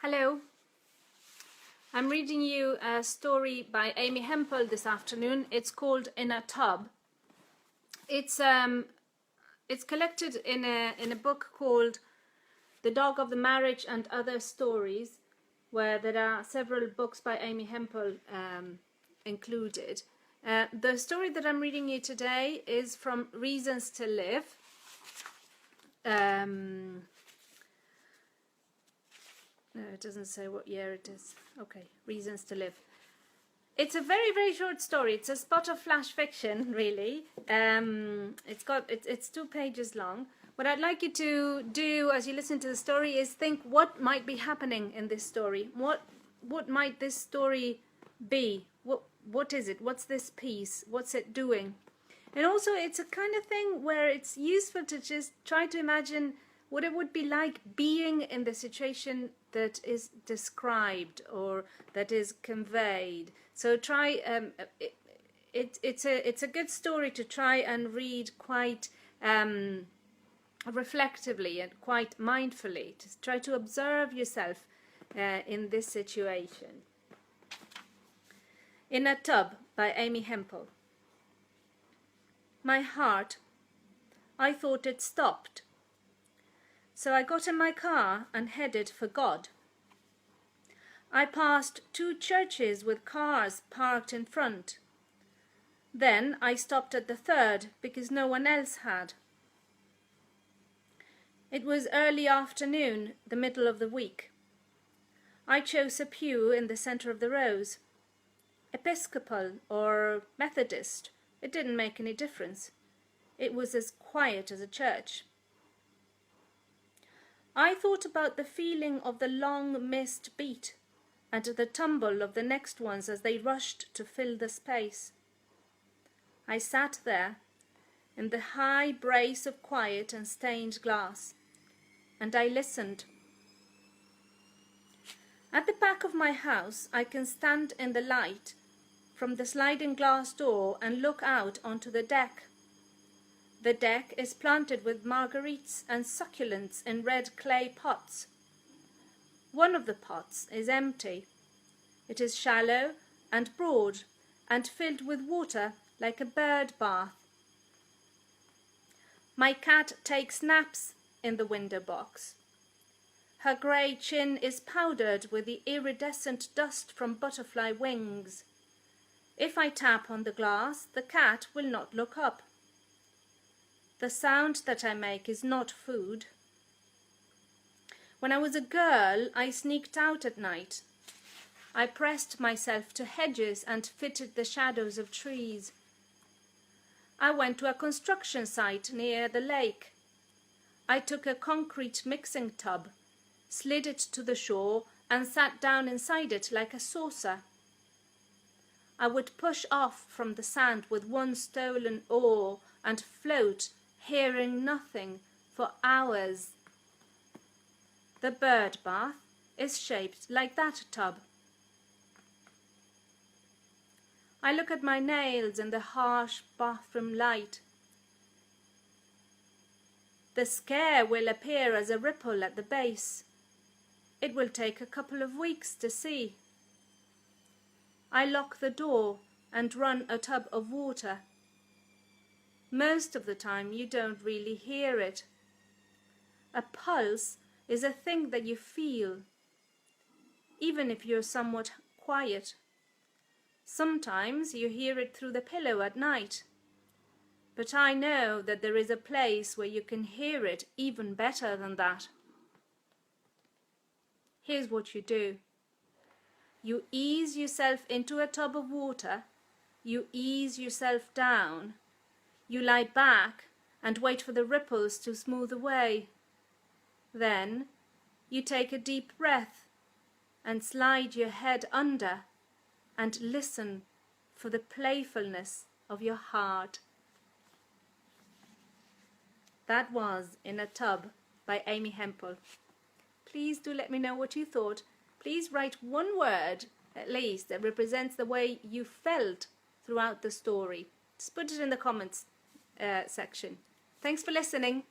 Hello, I'm reading you a story by Amy Hempel this afternoon. It's called In a Tub. It's collected in a book called The Dog of the Marriage and Other Stories, where there are several books by Amy Hempel included. The story that I'm reading you today is from Reasons to Live. No, it doesn't say what year it is. Okay, Reasons to Live. It's a very, very short story. It's a spot of flash fiction, really. It's 2 pages long. What I'd like you to do as you listen to the story is think what might be happening in this story. What might this story be? What is it? What's this piece? What's it doing? And also, it's a kind of thing where it's useful to just try to imagine what it would be like being in the situation that is described or that is conveyed. So try, it's a good story to try and read quite reflectively and quite mindfully. To try to observe yourself in this situation. In a Tub by Amy Hempel. My heart, I thought it stopped. So I got in my car and headed for God. I passed 2 churches with cars parked in front. Then I stopped at the 3rd because no one else had. It was early afternoon, the middle of the week. I chose a pew in the center of the rows. Episcopal or Methodist, it didn't make any difference. It was as quiet as a church. I thought about the feeling of the long missed beat and the tumble of the next ones as they rushed to fill the space. I sat there in the high brace of quiet and stained glass, and I listened. At the back of my house, I can stand in the light from the sliding glass door and look out onto the deck. The deck is planted with marguerites and succulents in red clay pots. One of the pots is empty. It is shallow and broad and filled with water like a bird bath. My cat takes naps in the window box. Her grey chin is powdered with the iridescent dust from butterfly wings. If I tap on the glass, the cat will not look up. The sound that I make is not food. When I was a girl, I sneaked out at night. I pressed myself to hedges and fitted the shadows of trees. I went to a construction site near the lake. I took a concrete mixing tub, slid it to the shore, and sat down inside it like a saucer. I would push off from the sand with one stolen oar and float, hearing nothing, for hours. The bird bath is shaped like that tub. I look at my nails in the harsh bathroom light. The scare will appear as a ripple at the base. It will take a couple of weeks to see. I lock the door and run a tub of water. Most of the time you don't really hear it. A pulse is a thing that you feel, even if you're somewhat quiet. Sometimes you hear it through the pillow at night. But I know that there is a place where you can hear it even better than that. Here's what you do. You ease yourself into a tub of water. You ease yourself down. You lie back and wait for the ripples to smooth away. Then you take a deep breath and slide your head under and listen for the playfulness of your heart. That was In a Tub by Amy Hempel. Please do let me know what you thought. Please write one word at least that represents the way you felt throughout the story. Just put it in the comments section. Thanks for listening.